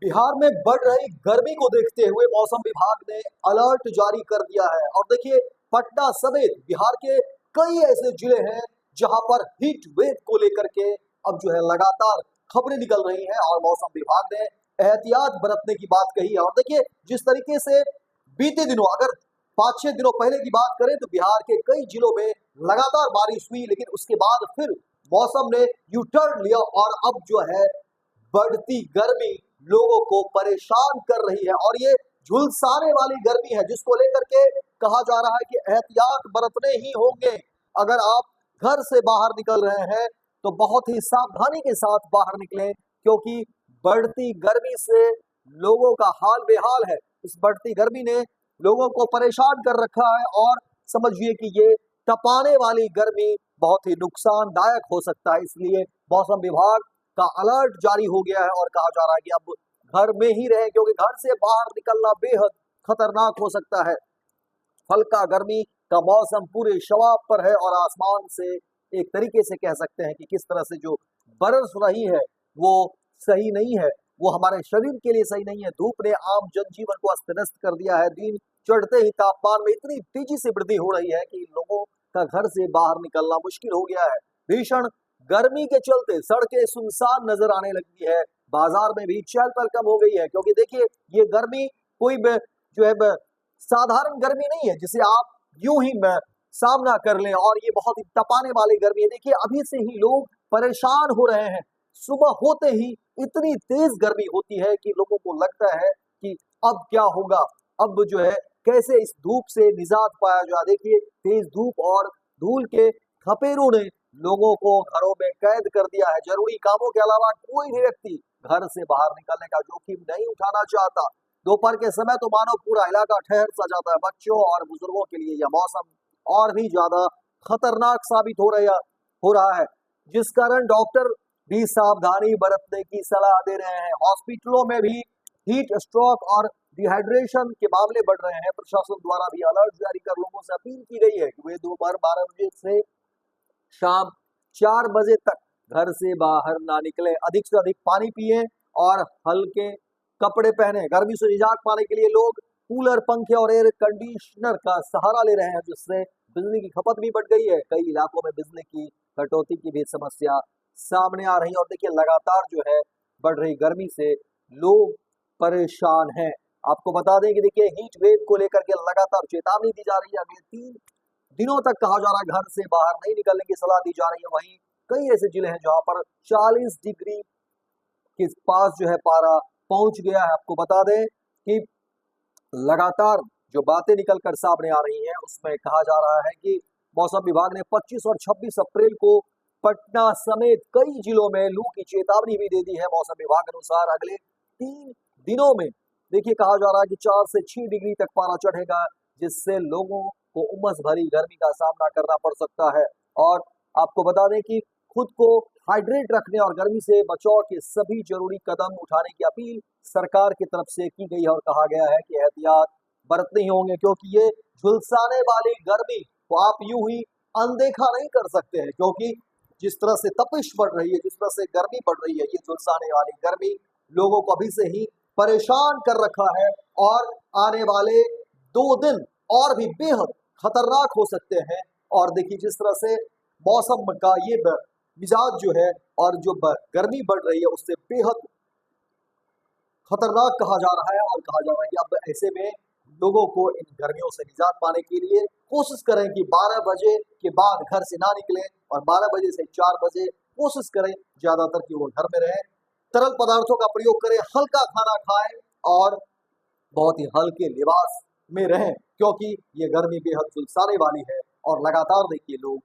बिहार में बढ़ रही गर्मी को देखते हुए मौसम विभाग ने अलर्ट जारी कर दिया है। और देखिए, पटना समेत बिहार के कई ऐसे जिले हैं जहां पर हीट वेव को लेकर के अब जो है लगातार खबरें निकल रही हैं और मौसम विभाग ने एहतियात बरतने की बात कही है। और देखिए, जिस तरीके से बीते दिनों, अगर 5-6 दिनों पहले की बात करें तो बिहार के कई जिलों में लगातार बारिश हुई, लेकिन उसके बाद फिर मौसम ने यू टर्न लिया और अब जो है बढ़ती गर्मी लोगों को परेशान कर रही है। और ये झुलसाने वाली गर्मी है जिसको लेकर के कहा जा रहा है कि एहतियात बरतने ही होंगे। अगर आप घर से बाहर निकल रहे हैं तो बहुत ही सावधानी के साथ बाहर निकलें, क्योंकि बढ़ती गर्मी से लोगों का हाल बेहाल है। इस बढ़ती गर्मी ने लोगों को परेशान कर रखा है और समझिए कि ये तपाने वाली गर्मी बहुत ही नुकसानदायक हो सकता है। इसलिए मौसम विभाग का अलर्ट जारी हो गया है और कहा जा रहा है कि अब घर में ही रहें, क्योंकि घर से बाहर निकलना बेहद खतरनाक हो सकता है। हल्का गर्मी का मौसम पूरे शवाब पर है और आसमान से एक तरीके से कह सकते हैं कि किस तरह से जो बरस रही है वो सही नहीं है, वो हमारे शरीर के लिए सही नहीं है। धूप ने आम जनजीवन को अस्त व्यस्त कर दिया है। दिन चढ़ते ही तापमान में इतनी तेजी से वृद्धि हो रही है कि लोगों का घर से बाहर निकलना मुश्किल हो गया है। भीषण गर्मी के चलते सड़कें सुनसान नजर आने लगी है। बाजार में भी चहल पहल कम हो गई है, क्योंकि देखिए, ये गर्मी कोई जो है साधारण गर्मी नहीं है जिसे आप यूं ही सामना कर लें, और ये बहुत ही तपाने वाली गर्मी है। देखिए, अभी से ही लोग परेशान हो रहे हैं। सुबह होते ही इतनी तेज गर्मी होती है कि लोगों को लगता है कि अब क्या होगा, अब जो है कैसे इस धूप से निजात पाया जाए। देखिए, तेज धूप और धूल के थपेड़ों ने लोगों को घरों में कैद कर दिया है। जरूरी कामों के अलावा कोई भी व्यक्ति घर से बाहर निकलने का जोखिम नहीं उठाना चाहता। दोपहर के समय तो मानो पूरा इलाका ठहर सा जाता है। बच्चों और बुजुर्गों के लिए यह मौसम और भी ज्यादा खतरनाक साबित हो रहा है, जिस कारण डॉक्टर भी सावधानी बरतने की सलाह दे रहे हैं। हॉस्पिटलों में भी हीट स्ट्रोक और डिहाइड्रेशन के मामले बढ़ रहे हैं। प्रशासन द्वारा भी अलर्ट जारी कर लोगों से अपील की गई है कि वे दोपहर 12 बजे से शाम 4 बजे तक घर से बाहर ना निकले। अधिक से अधिक पानी पिए और हल्के कपड़े पहने। गर्मी से निजात पाने के लिए लोग कूलर, पंखे और एयर कंडीशनर का सहारा ले रहे हैं, जिससे बिजली की खपत भी बढ़ गई है। कई इलाकों में बिजली की कटौती की भी समस्या सामने आ रही है। और देखिए, लगातार जो है बढ़ रही गर्मी से लोग परेशान हैं। आपको बता दें कि देखिए, हीट वेव को लेकर के लगातार चेतावनी दी जा रही है। अगले 3 दिनों तक कहा जा रहा है घर से बाहर नहीं निकलने की सलाह दी जा रही है। वहीं कई ऐसे जिले हैं जहां पर 40 डिग्री के पास जो है पारा पहुंच गया है। आपको बता दें कि लगातार जो बातें निकल कर सामने आ रही हैं उसमें कहा जा रहा है कि मौसम विभाग ने 25 और 26 अप्रैल को पटना समेत कई जिलों में लू की चेतावनी भी दे दी है। मौसम विभाग के अनुसार अगले 3 दिनों में देखिए, कहा जा रहा है कि 4 से 6 डिग्री तक पारा चढ़ेगा, जिससे लोगों को उमस भरी गर्मी का सामना करना पड़ सकता है। और आपको बता दें कि खुद को हाइड्रेट रखने और गर्मी से बचाव के सभी जरूरी कदम उठाने की अपील सरकार की तरफ से की गई है। और कहा गया है कि एहतियात बरतने ही होंगे, क्योंकि ये झुलसाने वाली गर्मी को आप यूं ही अनदेखा नहीं कर सकते हैं। क्योंकि जिस तरह से तपिश बढ़ रही है, जिस तरह से गर्मी बढ़ रही है, ये झुलसाने वाली गर्मी लोगों को अभी से ही परेशान कर रखा है। और आने वाले 2 दिन और भी बेहद खतरनाक हो सकते हैं। और देखिए, जिस तरह से मौसम का ये मिजाज जो है और जो गर्मी बढ़ रही है उससे बेहद खतरनाक कहा जा रहा है। और कहा जा रहा है कि अब ऐसे में लोगों को इन गर्मियों से निजात पाने के लिए कोशिश करें कि 12 बजे के बाद घर से ना निकलें, और 12 बजे से 4 बजे कोशिश करें ज्यादातर कि वो घर में रहें। तरल पदार्थों का प्रयोग करें, हल्का खाना खाएं और बहुत ही हल्के लिबास में रहें, क्योंकि ये गर्मी बेहद झुलसाने वाली है। और लगातार देखिए, लोग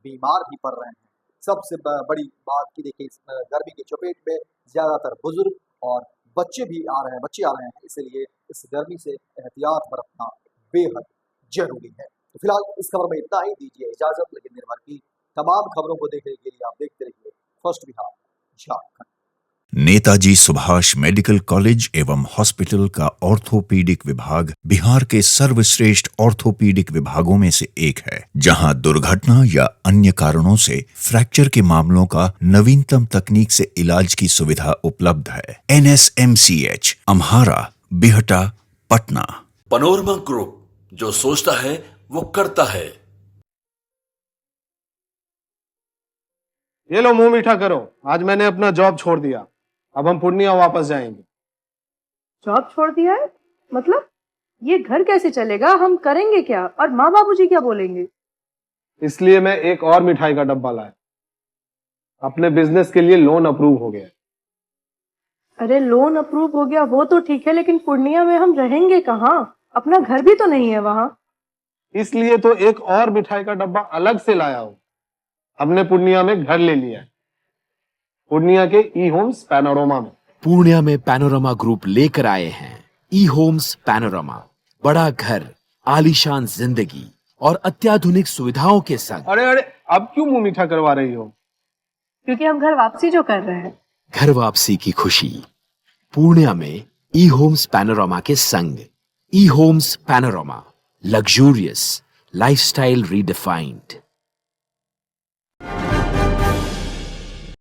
बीमार भी पड़ रहे हैं। सबसे बड़ी बात की देखिए, इस गर्मी की चपेट में ज्यादातर बुजुर्ग और बच्चे भी आ रहे हैं, बच्चे आ रहे हैं। इसलिए इस गर्मी से एहतियात बरतना बेहद जरूरी है। तो फिलहाल इस खबर में इतना ही। दीजिए इजाजत, लेकिन निर्भर की तमाम खबरों को देखने के लिए आप देखते रहिए first Bihar Jharkhand. Netaji Subhash medical college एवं हॉस्पिटल का ऑर्थोपीडिक विभाग बिहार के सर्वश्रेष्ठ ऑर्थोपीडिक विभागों में से एक है, जहां दुर्घटना या अन्य कारणों से फ्रैक्चर के मामलों का नवीनतम तकनीक से इलाज की सुविधा उपलब्ध है। NSMCH, Amhara, Bihta, Patna. Panorama group, जो सोचता है वो करता है। ये लो मुंह मीठा करो, आज मैंने अपना जॉब छोड़ दिया। अब हम पूर्णिया वापस जाएंगे। जॉब छोड़ दिया है? मतलब ये घर कैसे चलेगा? हम करेंगे क्या? और माँ बाबूजी क्या बोलेंगे? इसलिए मैं एक और मिठाई का डब्बा लाया। अपने बिजनेस के लिए लोन अप्रूव हो गया। अरे लोन अप्रूव हो गया वो तो ठीक है, लेकिन पूर्णिया में हम रहेंगे कहाँ? अपना घर भी तो नहीं है वहाँ। इसलिए तो एक और मिठाई का डब्बा अलग से लाया हूँ। हमने पूर्णिया में घर ले लिया है, पूर्णिया के ई होम्स पैनोरमा में। पूर्णिया में पैनोरमा ग्रुप लेकर आए हैं ई होम्स पैनोरमा, बड़ा घर, आलीशान जिंदगी और अत्याधुनिक सुविधाओं के संग। अरे अरे, अब क्यों मुंह मीठा करवा रही हो? क्योंकि हम घर वापसी जो कर रहे हैं। घर वापसी की खुशी पूर्णिया में ई होम्स पैनोरमा के संग। ई homes Panorama, luxurious lifestyle redefined.